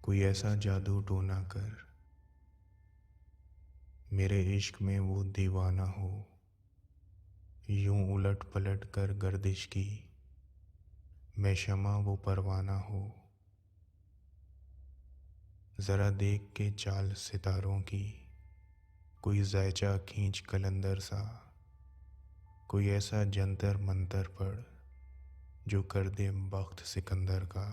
कोई ऐसा जादू टोना कर मेरे इश्क में वो दीवाना हो, यूं उलट पलट कर गर्दिश की मैं शमा वो परवाना हो। ज़रा देख के चाल सितारों की, कोई ज़ायचा खींच कलंदर सा, कोई ऐसा जंतर मंतर पढ़ जो कर दे बख्त सिकंदर का।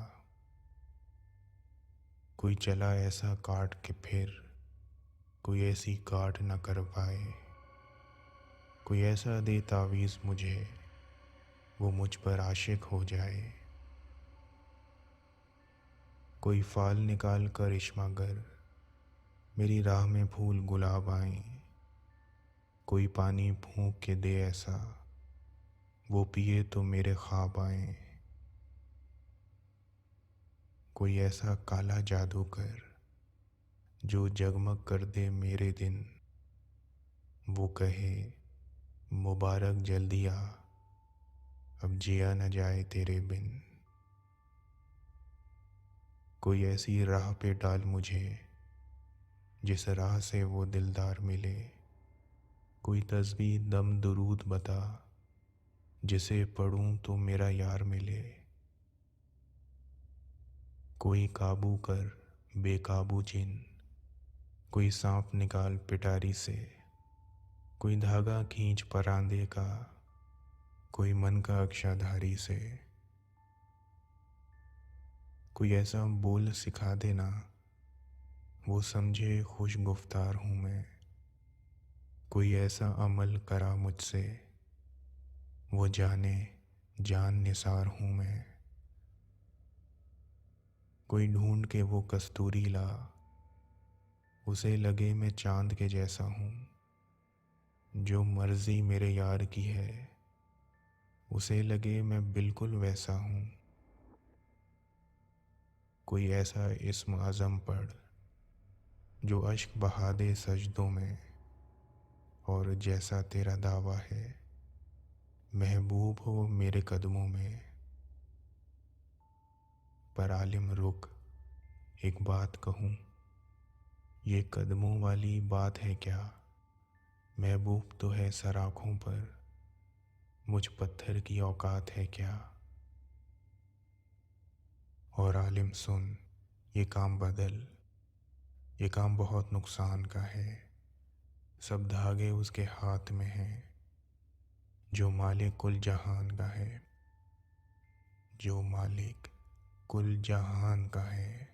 कोई चला ऐसा काट के फिर कोई ऐसी काट न कर पाए, कोई ऐसा दे तावीज़ मुझे वो मुझ पर आशिक हो जाए। कोई फाल निकाल कर इश्मागर मेरी राह में फूल गुलाब आए, कोई पानी फूंक के दे ऐसा वो पिए तो मेरे ख्वाब आए। कोई ऐसा काला जादू कर जो जगमग कर दे मेरे दिन, वो कहे मुबारक जल्दी आ अब जिया न जाए तेरे बिन। कोई ऐसी राह पे डाल मुझे जिस राह से वो दिलदार मिले, कोई तस्बीह दम दुरूद बता जिसे पढ़ूं तो मेरा यार मिले। कोई काबू कर बेकाबू जिन, कोई सांप निकाल पिटारी से, कोई धागा खींच परांदे का, कोई मन का अक्षाधारी से। कोई ऐसा बोल सिखा देना वो समझे खुश गुफ्तार हूँ मैं, कोई ऐसा अमल करा मुझसे वो जाने जान निसार हूँ मैं। कोई ढूंढ के वो कस्तूरी ला, उसे लगे मैं चांद के जैसा हूँ, जो मर्जी मेरे यार की है उसे लगे मैं बिल्कुल वैसा हूँ। कोई ऐसा इस्म आज़म पढ़ जो अश्क बहा दे सजदों में, और जैसा तेरा दावा है महबूब हो मेरे कदमों में। पर आलिम रुक एक बात कहूँ, ये कदमों वाली बात है क्या, महबूब तो है सर आँखों पर, मुझ पत्थर की औकात है क्या। और आलिम सुन ये काम बदल, ये काम बहुत नुकसान का है, सब धागे उसके हाथ में हैं जो मालिक कुल जहान का है, जो मालिक कुल जहान का है।